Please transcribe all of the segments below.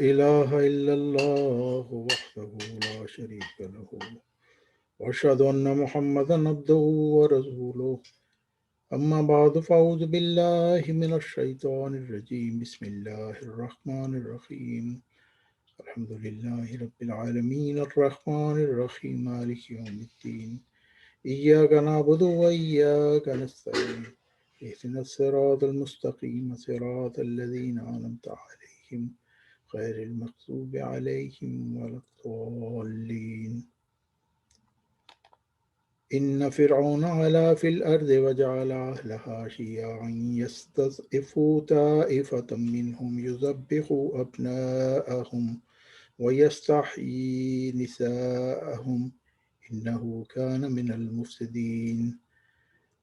إله إلا الله وحده لا شريك له وأشهد أن محمدا عبده ورسوله أما بعد فأعوذ بالله من الشيطان الرجيم بسم الله الرحمن الرحيم الحمد لله رب العالمين الرحمن الرحيم مالك يوم الدين إياك نعبد وإياك نستعين اهدنا الصراط المستقيم صراط الذين أنعمت عليهم غير المغضوب عليهم ولا الضالين إن فرعون علا في الأرض وجعل أهلها شيعا يستضعف طائفة منهم يذبح أبناءهم ويستحيي نساءهم إنه كان من المفسدين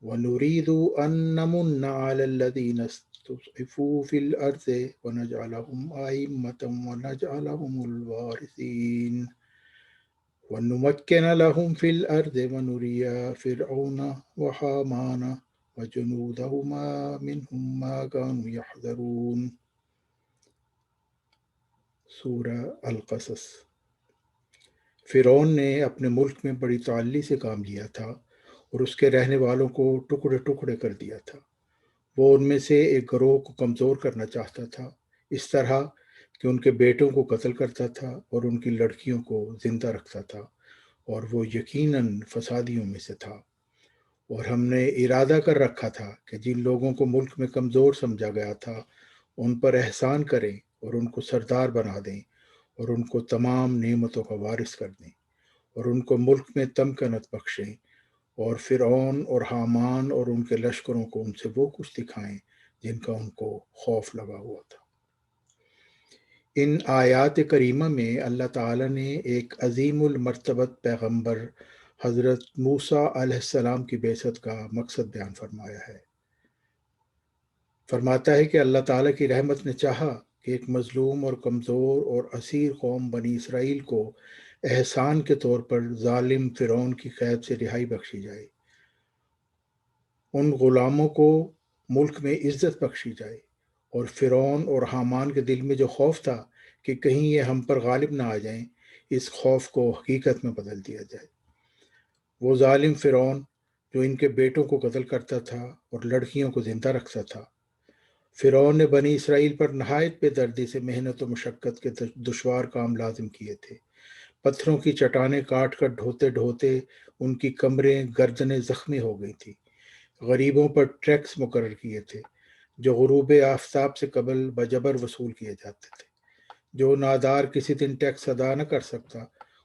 ونريد أن نمن على الذين استضعفوا في الأرض ونجعلهم أئمة ونجعلهم الوارثين ونمكن لهم في الأرض ونري فرعون وحامان وجنودهما منهم ما كانوا يحذرون۔ سورہ القصص۔ فرعون نے اپنے ملک میں بڑی تعلی سے کام لیا تھا اور اس کے رہنے والوں کو ٹکڑے ٹکڑے کر دیا تھا۔ وہ ان میں سے ایک گروہ کو کمزور کرنا چاہتا تھا، اس طرح کہ ان کے بیٹوں کو قتل کرتا تھا اور ان کی لڑکیوں کو زندہ رکھتا تھا، اور وہ یقیناً فسادیوں میں سے تھا۔ اور ہم نے ارادہ کر رکھا تھا کہ جن لوگوں کو ملک میں کمزور سمجھا گیا تھا ان پر احسان کریں اور ان کو سردار بنا دیں اور ان کو تمام نعمتوں کا وارث کر دیں اور ان کو ملک میں تمکنت بخشیں، اور فرعون اور حامان اور ان کے لشکروں کو ان سے وہ کچھ دکھائیں جن کا ان کو خوف لگا ہوا تھا۔ ان آیات کریمہ میں اللہ تعالیٰ نے ایک عظیم المرتبت پیغمبر حضرت موسیٰ علیہ السلام کی بعثت کا مقصد بیان فرمایا ہے۔ فرماتا ہے کہ اللہ تعالیٰ کی رحمت نے چاہا کہ ایک مظلوم اور کمزور اور اسیر قوم بنی اسرائیل کو احسان کے طور پر ظالم فرعون کی قید سے رہائی بخشی جائے، ان غلاموں کو ملک میں عزت بخشی جائے، اور فرعون اور حامان کے دل میں جو خوف تھا کہ کہیں یہ ہم پر غالب نہ آ جائیں، اس خوف کو حقیقت میں بدل دیا جائے۔ وہ ظالم فرعون جو ان کے بیٹوں کو قتل کرتا تھا اور لڑکیوں کو زندہ رکھتا تھا۔ فرعون نے بنی اسرائیل پر نہایت بے دردی سے محنت و مشقت کے دشوار کام لازم کیے تھے۔ پتھروں کی چٹانیں کاٹ کر ڈھوتے ڈھوتے ان کی کمریں گردنیں زخمی ہو گئی تھی۔ غریبوں پر ٹیکس مقرر کیے تھے جو غروب آفتاب سے قبل بجبر وصول کیے جاتے تھے۔ جو نادار کسی دن ٹیکس ادا نہ کر سکتا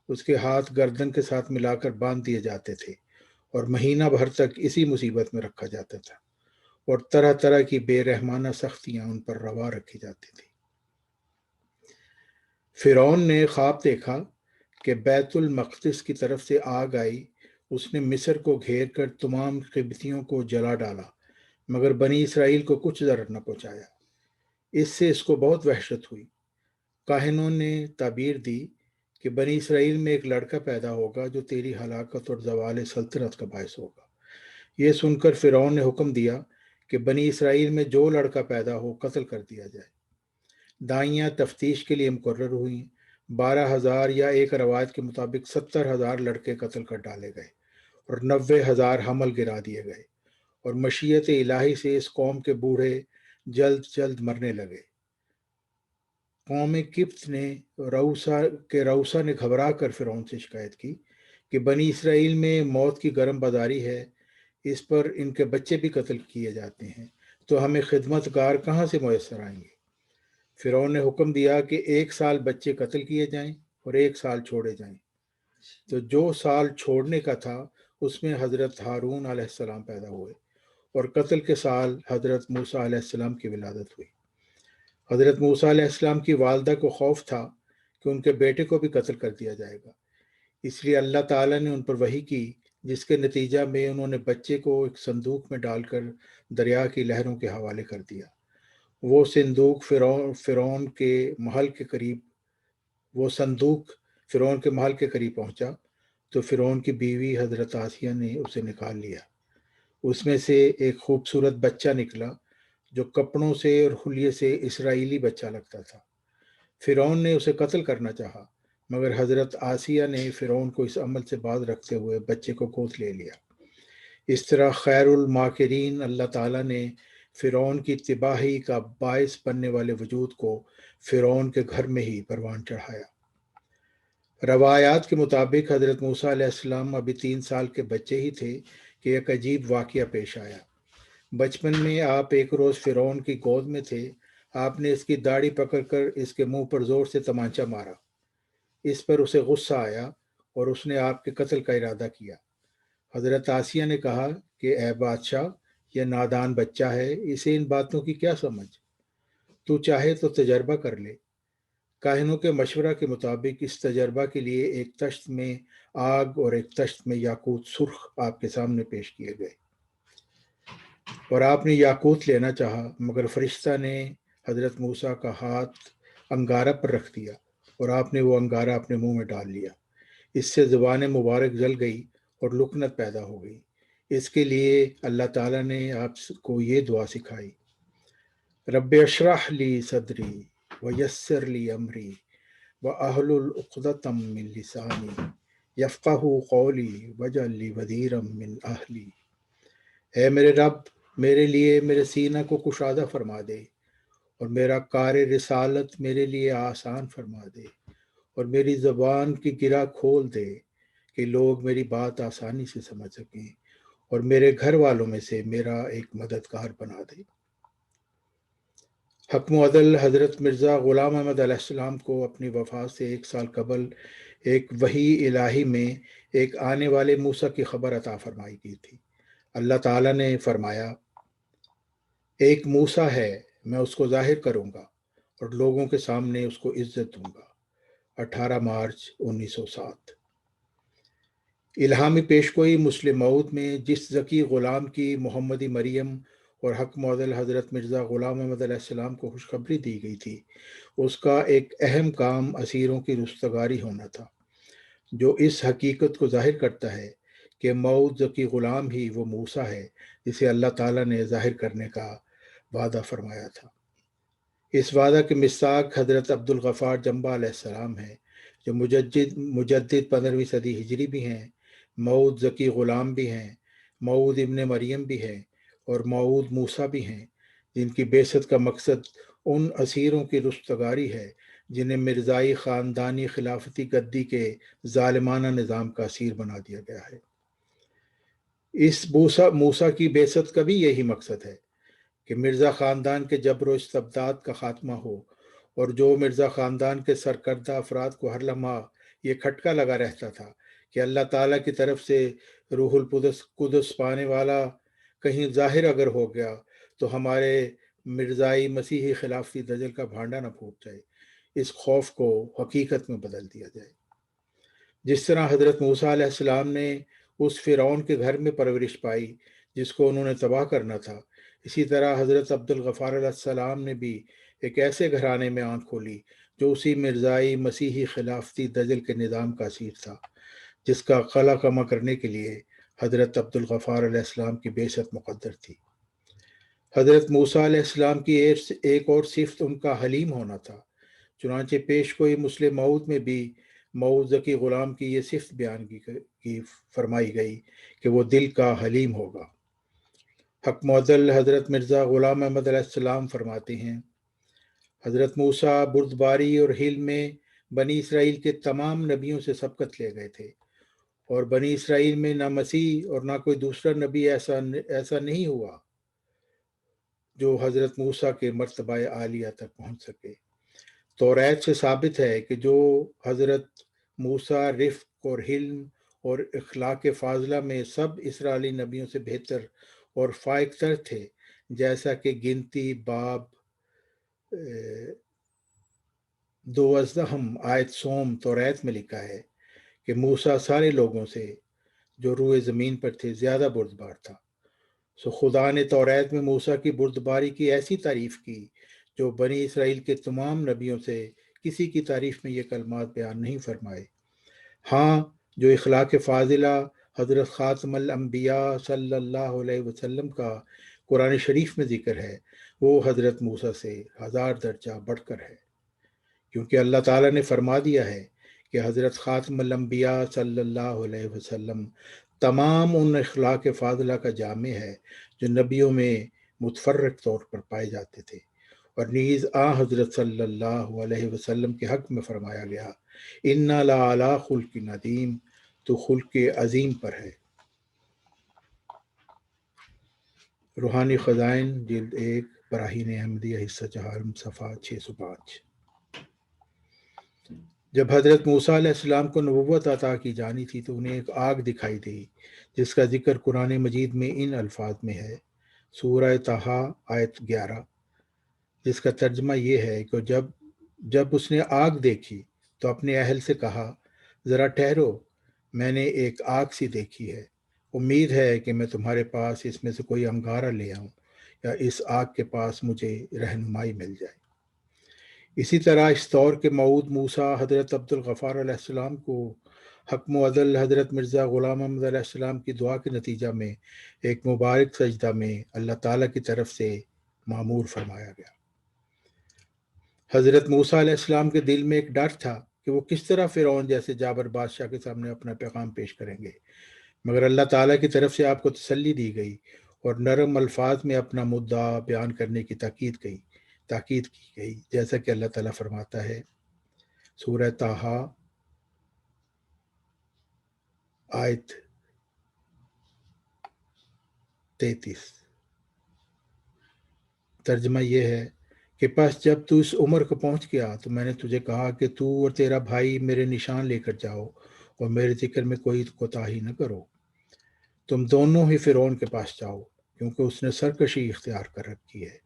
اس کے ہاتھ گردن کے ساتھ ملا کر باندھ دیے جاتے تھے اور مہینہ بھر تک اسی مصیبت میں رکھا جاتا تھا، اور طرح طرح کی بے رحمانہ سختیاں ان پر روا رکھی جاتی تھی۔ فرعون نے خواب دیکھا کہ بیت المقدس کی طرف سے آگ آئی، اس نے مصر کو گھیر کر تمام قبطیوں کو جلا ڈالا، مگر بنی اسرائیل کو کچھ ضرر نہ پہنچایا۔ اس سے اس کو بہت وحشت ہوئی۔ کاہنوں نے تعبیر دی کہ بنی اسرائیل میں ایک لڑکا پیدا ہوگا جو تیری ہلاکت اور زوال سلطنت کا باعث ہوگا۔ یہ سن کر فرعون نے حکم دیا کہ بنی اسرائیل میں جو لڑکا پیدا ہو قتل کر دیا جائے۔ دائیاں تفتیش کے لیے مقرر ہوئیں۔ 12,000 یا ایک روایت کے مطابق 70,000 لڑکے قتل کر ڈالے گئے اور 90,000 حمل گرا دیے گئے، اور مشیت الہی سے اس قوم کے بوڑھے جلد جلد مرنے لگے۔ قوم قبط نے روسا نے گھبرا کر فرعون سے شکایت کی کہ بنی اسرائیل میں موت کی گرم بازاری ہے، اس پر ان کے بچے بھی قتل کیے جاتے ہیں، تو ہمیں خدمت گار کہاں سے میسر آئیں گے؟ فرعون نے حکم دیا کہ 1 سال بچے قتل کیے جائیں اور 1 سال چھوڑے جائیں۔ تو جو سال چھوڑنے کا تھا اس میں حضرت ہارون علیہ السلام پیدا ہوئے، اور قتل کے سال حضرت موسیٰ علیہ السلام کی ولادت ہوئی۔ حضرت موسیٰ علیہ السلام کی والدہ کو خوف تھا کہ ان کے بیٹے کو بھی قتل کر دیا جائے گا، اس لیے اللہ تعالیٰ نے ان پر وحی کی، جس کے نتیجہ میں انہوں نے بچے کو ایک صندوق میں ڈال کر دریا کی لہروں کے حوالے کر دیا۔ وہ صندوق فرعون کے محل کے قریب پہنچا تو فرعون کی بیوی حضرت آسیہ نے اسے نکال لیا۔ اس میں سے ایک خوبصورت بچہ نکلا جو کپڑوں سے اور حلیے سے اسرائیلی بچہ لگتا تھا۔ فرعون نے اسے قتل کرنا چاہا، مگر حضرت آسیہ نے فرعون کو اس عمل سے باز رکھتے ہوئے بچے کو گود لے لیا۔ اس طرح خیر الماکرین اللہ تعالیٰ نے فرعون کی تباہی کا باعث بننے والے وجود کو فرعون کے گھر میں ہی پروان چڑھایا۔ روایات کے مطابق حضرت موسیٰ علیہ السلام ابھی 3 سال کے بچے ہی تھے کہ ایک عجیب واقعہ پیش آیا۔ بچپن میں آپ ایک روز فرعون کی گود میں تھے۔ آپ نے اس کی داڑھی پکڑ کر اس کے منہ پر زور سے تمانچہ مارا۔ اس پر اسے غصہ آیا اور اس نے آپ کے قتل کا ارادہ کیا۔ حضرت آسیہ نے کہا کہ اے بادشاہ، یہ نادان بچہ ہے، اسے ان باتوں کی کیا سمجھ؟ تو چاہے تو تجربہ کر لے۔ کاہنوں کے مشورہ کے مطابق اس تجربہ کے لیے ایک تشت میں آگ اور ایک تشت میں یاقوت سرخ آپ کے سامنے پیش کیے گئے، اور آپ نے یاقوت لینا چاہا، مگر فرشتہ نے حضرت موسیٰ کا ہاتھ انگارہ پر رکھ دیا اور آپ نے وہ انگارہ اپنے منہ میں ڈال لیا۔ اس سے زبان مبارک جل گئی اور لکنت پیدا ہو گئی۔ اس کے لیے اللہ تعالیٰ نے آپ کو یہ دعا سکھائی: رب اشرح لی صدری ویسر لی امری واحلل عقدۃ من لسانی یفقہوا قولی واجعل لی وزیرا من اہلی۔ اے میرے رب، میرے لیے میرے سینہ کو کشادہ فرما دے، اور میرا کار رسالت میرے لیے آسان فرما دے، اور میری زبان کی گرہ کھول دے کہ لوگ میری بات آسانی سے سمجھ سکیں، اور میرے گھر والوں میں سے میرا ایک مددگار بنا دے۔ حکم عدل حضرت مرزا غلام احمد علیہ السلام کو اپنی وفات سے 1 سال قبل ایک وحی الہی میں ایک آنے والے موسیٰ کی خبر عطا فرمائی گئی تھی۔ اللہ تعالیٰ نے فرمایا: ایک موسیٰ ہے، میں اس کو ظاہر کروں گا اور لوگوں کے سامنے اس کو عزت دوں گا۔ 18 مارچ 1907۔ الہامی پیشگوئی مسلم موعود میں جس ذکی غلام کی محمدی مریم اور حق معدل حضرت مرزا غلام احمد علیہ السلام کو خوشخبری دی گئی تھی، اس کا ایک اہم کام اسیروں کی رستگاری ہونا تھا، جو اس حقیقت کو ظاہر کرتا ہے کہ موعود ذکی غلام ہی وہ موسیٰ ہے جسے اللہ تعالیٰ نے ظاہر کرنے کا وعدہ فرمایا تھا۔ اس وعدہ کے مصداق حضرت عبدالغفار جنبہ علیہ السلام ہیں، جو مجدد 15ویں صدی ہجری بھی ہیں، موعود ذکی غلام بھی ہیں، موعود ابن مریم بھی ہیں، اور موعود موسیٰ بھی ہیں، جن کی بعثت کا مقصد ان اسیروں کی رستگاری ہے جنہیں مرزائی خاندانی خلافتی گدی کے ظالمانہ نظام کا اسیر بنا دیا گیا ہے۔ اس موسیٰ کی بعثت کا بھی یہی مقصد ہے کہ مرزا خاندان کے جبر و استبداد کا خاتمہ ہو، اور جو مرزا خاندان کے سرکردہ افراد کو ہر لمحہ یہ کھٹکا لگا رہتا تھا کہ اللہ تعالیٰ کی طرف سے روح القدس پانے والا کہیں ظاہر اگر ہو گیا تو ہمارے مرزائی مسیحی خلافتی دجل کا بھانڈا نہ پھوٹ جائے، اس خوف کو حقیقت میں بدل دیا جائے۔ جس طرح حضرت موسیٰ علیہ السلام نے اس فرعون کے گھر میں پرورش پائی جس کو انہوں نے تباہ کرنا تھا، اسی طرح حضرت عبدالغفار علیہ السلام نے بھی ایک ایسے گھرانے میں آنکھ کھولی جو اسی مرزائی مسیحی خلافتی دجل کے نظام کا اسیر تھا، جس کا قلع کما کرنے کے لیے حضرت عبدالغفار علیہ السلام کی بعثت مقدر تھی۔ حضرت موسیٰ علیہ السلام کی ایک اور صفت ان کا حلیم ہونا تھا، چنانچہ پیش گوئی مسلم موعود میں بھی موعود ذکی غلام کی یہ صفت بیان کی فرمائی گئی کہ وہ دل کا حلیم ہوگا۔ حق معدل حضرت مرزا غلام احمد علیہ السلام فرماتے ہیں: حضرت موسیٰ بردباری اور حلم میں بنی اسرائیل کے تمام نبیوں سے سبقت لے گئے تھے، اور بنی اسرائیل میں نہ مسیح اور نہ کوئی دوسرا نبی ایسا نہیں ہوا جو حضرت موسیٰ کے مرتبہ عالیہ تک پہنچ سکے۔ توریت سے ثابت ہے کہ جو حضرت موسیٰ رفق اور حلم اور اخلاق فاضلہ میں سب اسرائیلی نبیوں سے بہتر اور فائق تر تھے، جیسا کہ گنتی باب 12 آیت سوم توریت میں لکھا ہے کہ موسیٰ سارے لوگوں سے جو روئے زمین پر تھے زیادہ بردبار تھا۔ سو خدا نے توریت میں موسیٰ کی بردباری کی ایسی تعریف کی جو بنی اسرائیل کے تمام نبیوں سے کسی کی تعریف میں یہ کلمات بیان نہیں فرمائے۔ ہاں، جو اخلاق فاضلہ حضرت خاتم الانبیاء صلی اللہ علیہ وسلم کا قرآن شریف میں ذکر ہے، وہ حضرت موسیٰ سے 1000 درجہ بڑھ کر ہے، کیونکہ اللہ تعالیٰ نے فرما دیا ہے کہ حضرت خاتم الانبیاء صلی اللہ علیہ وسلم تمام ان اخلاق فاضلہ کا جامع ہے جو نبیوں میں متفرق طور پر پائے جاتے تھے، اور نیز حضرت صلی اللہ علیہ وسلم کے حق میں فرمایا گیا انا لعلی خلق عظیم، تو خلق عظیم پر ہے۔ روحانی خزائن جلد 1 براہین احمدیہ حصہ 4 صفحہ 605۔ جب حضرت موسیٰ علیہ السلام کو نبوت عطا کی جانی تھی تو انہیں ایک آگ دکھائی دی جس کا ذکر قرآن مجید میں ان الفاظ میں ہے، سورہ طٰہٰ آیت 11، جس کا ترجمہ یہ ہے کہ جب اس نے آگ دیکھی تو اپنے اہل سے کہا، ذرا ٹھہرو، میں نے ایک آگ سی دیکھی ہے، امید ہے کہ میں تمہارے پاس اس میں سے کوئی انگارہ لے آؤں یا اس آگ کے پاس مجھے رہنمائی مل جائے۔ اسی طرح اس دور کے موعود موسیٰ حضرت عبد الغفار علیہ السلام کو حکم و عدل حضرت مرزا غلام احمد علیہ السلام کی دعا کے نتیجہ میں ایک مبارک سجدہ میں اللہ تعالیٰ کی طرف سے معمور فرمایا گیا۔ حضرت موسیٰ علیہ السلام کے دل میں ایک ڈر تھا کہ وہ کس طرح فرعون جیسے جابر بادشاہ کے سامنے اپنا پیغام پیش کریں گے، مگر اللہ تعالیٰ کی طرف سے آپ کو تسلی دی گئی اور نرم الفاظ میں اپنا مدعا بیان کرنے کی تاکید کی گئی، جیسا کہ اللہ تعالیٰ فرماتا ہے سورہ طٰہٰ آیت 33۔ ترجمہ یہ ہے کہ پس جب تو اس عمر کو پہنچ گیا تو میں نے تجھے کہا کہ تو اور تیرا بھائی میرے نشان لے کر جاؤ اور میرے ذکر میں کوئی کوتاہی نہ کرو، تم دونوں ہی فرعون کے پاس جاؤ کیونکہ اس نے سرکشی اختیار کر رکھی ہے،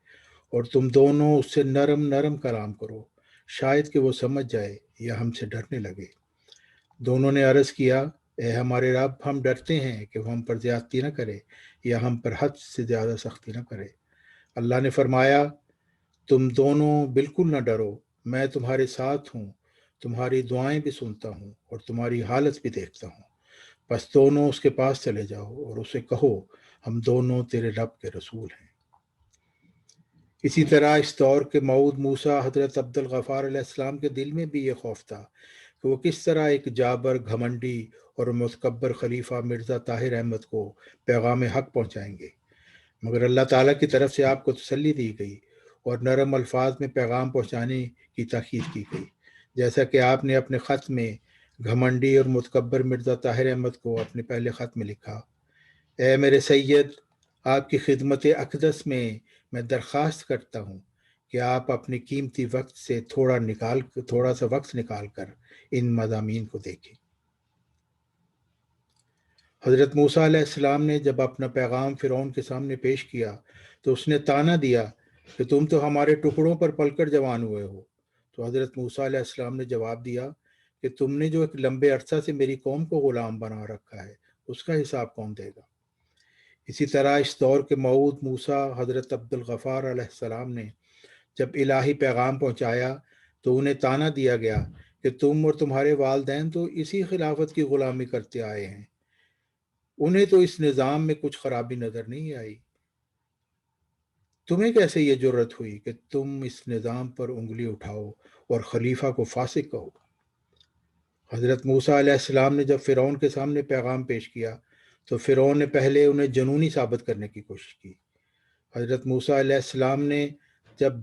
اور تم دونوں اس سے نرم نرم کلام کرو، شاید کہ وہ سمجھ جائے یا ہم سے ڈرنے لگے۔ دونوں نے عرض کیا، اے ہمارے رب، ہم ڈرتے ہیں کہ وہ ہم پر زیادتی نہ کرے یا ہم پر حد سے زیادہ سختی نہ کرے۔ اللہ نے فرمایا، تم دونوں بالکل نہ ڈرو، میں تمہارے ساتھ ہوں، تمہاری دعائیں بھی سنتا ہوں اور تمہاری حالت بھی دیکھتا ہوں، بس دونوں اس کے پاس چلے جاؤ اور اسے کہو ہم دونوں تیرے رب کے رسول ہیں۔ اسی طرح اس دور کے موعود موسیٰ حضرت عبد الغفار علیہ السلام کے دل میں بھی یہ خوف تھا کہ وہ کس طرح ایک جابر، گھمنڈی اور متکبر خلیفہ مرزا طاہر احمد کو پیغام حق پہنچائیں گے، مگر اللہ تعالیٰ کی طرف سے آپ کو تسلی دی گئی اور نرم الفاظ میں پیغام پہنچانے کی تاکید کی گئی، جیسا کہ آپ نے اپنے خط میں گھمنڈی اور متکبر مرزا طاہر احمد کو اپنے پہلے خط میں لکھا، اے میرے سید، آپ کی خدمت اقدس میں درخواست کرتا ہوں کہ آپ اپنے قیمتی وقت سے تھوڑا سا وقت نکال کر ان مضامین کو دیکھیں۔ حضرت موسیٰ علیہ السلام نے جب اپنا پیغام فرعون کے سامنے پیش کیا تو اس نے طعنہ دیا کہ تم تو ہمارے ٹکڑوں پر پل کر جوان ہوئے ہو۔ تو حضرت موسیٰ علیہ السلام نے جواب دیا کہ تم نے جو ایک لمبے عرصہ سے میری قوم کو غلام بنا رکھا ہے اس کا حساب کون دے گا۔ اسی طرح اس دور کے موعود موسیٰ حضرت عبد الغفار علیہ السلام نے جب الہی پیغام پہنچایا تو انہیں طعنہ دیا گیا کہ تم اور تمہارے والدین تو اسی خلافت کی غلامی کرتے آئے ہیں، انہیں تو اس نظام میں کچھ خرابی نظر نہیں آئی، تمہیں کیسے یہ جرت ہوئی کہ تم اس نظام پر انگلی اٹھاؤ اور خلیفہ کو فاسق کہو۔ حضرت موسیٰ علیہ السلام نے جب فرعون کے سامنے پیغام پیش کیا تو فرعون نے پہلے انہیں جنونی ثابت کرنے کی کوشش کی۔ حضرت موسیٰ علیہ السلام نے جب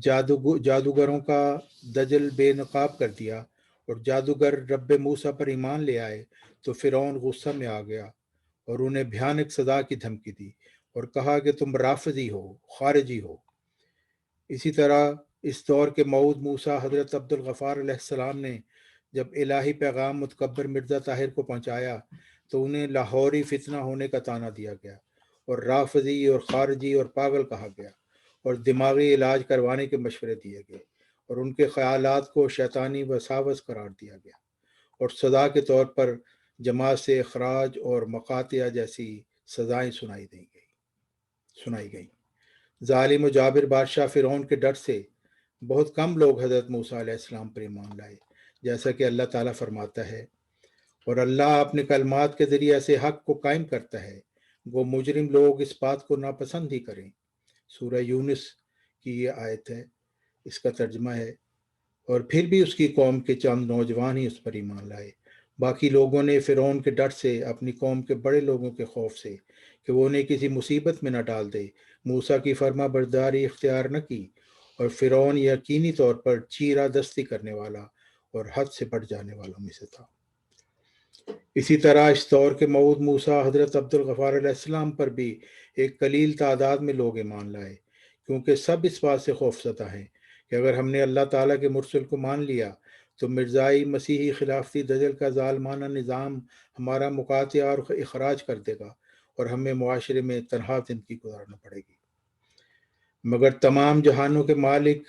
جادوگروں کا دجل بے نقاب کر دیا اور جادوگر رب موسیٰ پر ایمان لے آئے تو فرعون غصہ میں آ گیا اور انہیں بھیانک سزا کی دھمکی دی اور کہا کہ تم رافضی ہو، خارجی ہو۔ اسی طرح اس دور کے موعود موسیٰ حضرت عبد الغفار علیہ السلام نے جب الہی پیغام متکبر مرزا طاہر کو پہنچایا تو انہیں لاہوری فتنہ ہونے کا طعنہ دیا گیا اور رافضی اور خارجی اور پاگل کہا گیا اور دماغی علاج کروانے کے مشورے دیے گئے اور ان کے خیالات کو شیطانی وساوس قرار دیا گیا اور سزا کے طور پر جماعت سے اخراج اور مقاطعہ جیسی سزائیں سنائی گئیں۔ ظالم و جابر بادشاہ فرعون کے ڈر سے بہت کم لوگ حضرت موسیٰ علیہ السلام پر ایمان لائے، جیسا کہ اللہ تعالیٰ فرماتا ہے، اور اللہ اپنے کلمات کے ذریعے سے حق کو قائم کرتا ہے، وہ مجرم لوگ اس بات کو ناپسند ہی کریں۔ سورہ یونس کی یہ آیت ہے، اس کا ترجمہ ہے، اور پھر بھی اس کی قوم کے چند نوجوان ہی اس پر ایمان لائے۔ باقی لوگوں نے فرعون کے ڈر سے، اپنی قوم کے بڑے لوگوں کے خوف سے کہ وہ انہیں کسی مصیبت میں نہ ڈال دے، موسیٰ کی فرما برداری اختیار نہ کی، اور فرعون یقینی طور پر چیرہ دستی کرنے والا اور حد سے بڑھ جانے والوں میں سے تھا۔ اسی طرح اس دور کے موعود موسیٰ حضرت عبد الغفار علیہ السلام پر بھی ایک قلیل تعداد میں لوگ ایمان لائے، کیونکہ سب اس بات سے خوف زدہ ہیں کہ اگر ہم نے اللہ تعالیٰ کے مرسل کو مان لیا تو مرزائی مسیحی خلافتی دجل کا ظالمانہ نظام ہمارا مقاطعہ اور اخراج کر دے گا اور ہمیں معاشرے میں تنہا زندگی گزارنا پڑے گی۔ مگر تمام جہانوں کے مالک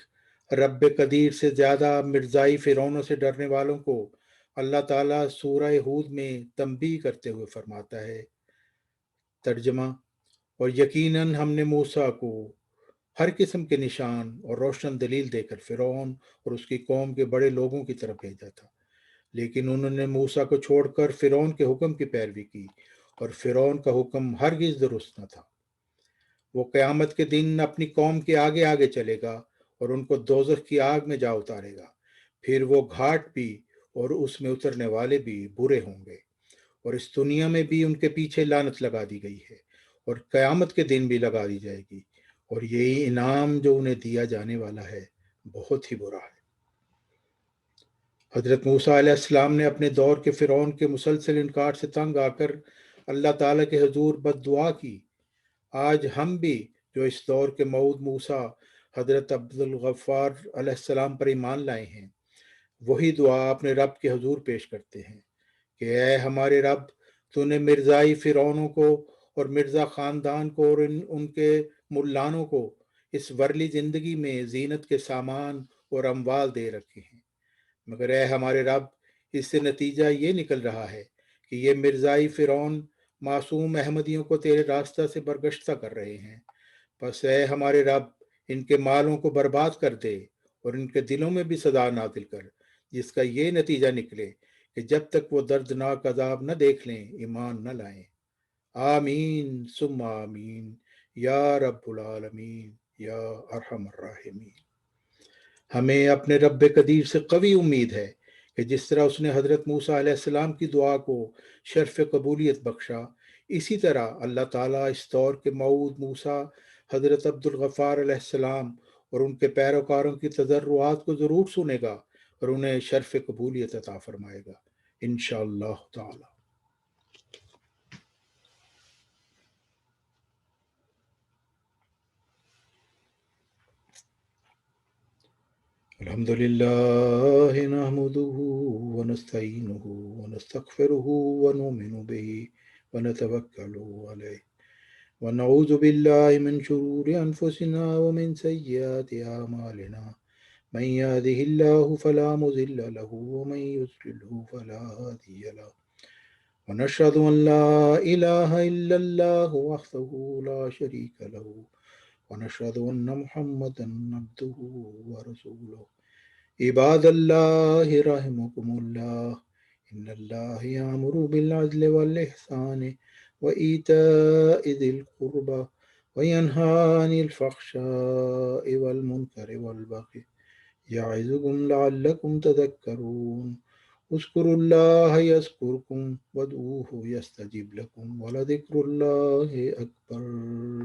رب قدیر سے زیادہ مرزائی فرعونوں سے ڈرنے والوں کو اللہ تعالیٰ سورہ ہود میں تنبیہ کرتے ہوئے فرماتا ہے، ترجمہ: اور یقیناً ہم نے موسیٰ کو ہر قسم کے نشان اور روشن دلیل دے کر فرعون اور اس کی قوم کے بڑے لوگوں کی طرف بھیجا تھا، لیکن انہوں نے موسیٰ کو چھوڑ کر فرعون کے حکم کی پیروی کی، اور فرعون کا حکم ہرگز درست نہ تھا۔ وہ قیامت کے دن اپنی قوم کے آگے آگے چلے گا اور ان کو دوزخ کی آگ میں جا اتارے گا، پھر وہ گھاٹ بھی اور اس میں اترنے والے بھی برے ہوں گے، اور اس دنیا میں بھی ان کے پیچھے لعنت لگا دی گئی ہے اور قیامت کے دن بھی لگا دی جائے گی، اور یہی انعام جو انہیں دیا جانے والا ہے بہت ہی برا ہے۔ حضرت موسیٰ علیہ السلام نے اپنے دور کے فرعون کے مسلسل انکار سے تنگ آ کر اللہ تعالیٰ کے حضور بد دعا کی۔ آج ہم بھی جو اس دور کے موعود موسیٰ حضرت عبد الغفار علیہ السلام پر ایمان لائے ہیں، وہی دعا اپنے رب کے حضور پیش کرتے ہیں کہ اے ہمارے رب، تو نے مرزائی فرعونوں کو اور مرزا خاندان کو اور ان کے ملانوں کو اس ورلی زندگی میں زینت کے سامان اور اموال دے رکھے ہیں، مگر اے ہمارے رب، اس سے نتیجہ یہ نکل رہا ہے کہ یہ مرزائی فرعون معصوم احمدیوں کو تیرے راستہ سے برگشتہ کر رہے ہیں، پس اے ہمارے رب، ان کے مالوں کو برباد کر دے اور ان کے دلوں میں بھی سزا نازل کر، جس کا یہ نتیجہ نکلے کہ جب تک وہ دردناک عذاب نہ دیکھ لیں ایمان نہ لائیں۔ آمین ثم آمین یا رب العالمین یا ارحم الراحمین۔ ہمیں اپنے رب قدیر سے قوی امید ہے کہ جس طرح اس نے حضرت موسیٰ علیہ السلام کی دعا کو شرف قبولیت بخشا، اسی طرح اللہ تعالیٰ اس دور کے موعود موسیٰ حضرت عبد الغفار علیہ السلام اور ان کے پیروکاروں کی تضرعات کو ضرور سنے گا اور انہیں شرف قبولیت عطا فرمائے گا انشاءاللہ تعالی۔ الحمد لله نحمده ونستعينه ونستغفره ونؤمن به ونتوكل عليه ونعوذ بالله من شرور أنفسنا ومن سيئات أعمالنا، من يهده الله فلا مضل له ومن يضلله فلا هادي له، ونشهد أن لا إله إلا الله وحده لا شريك له، ونشهد أن محمدا عبده ورسوله۔ عباد الله رحمكم الله، إن الله يأمر بالعدل والإحسان وإيتاء ذي القربى وينهى عن الفحشاء والمنكر والبغي يعظكم لعلكم تذكرون۔ اذكروا الله يذكركم وادعوه يستجب لكم ولذكر الله أكبر۔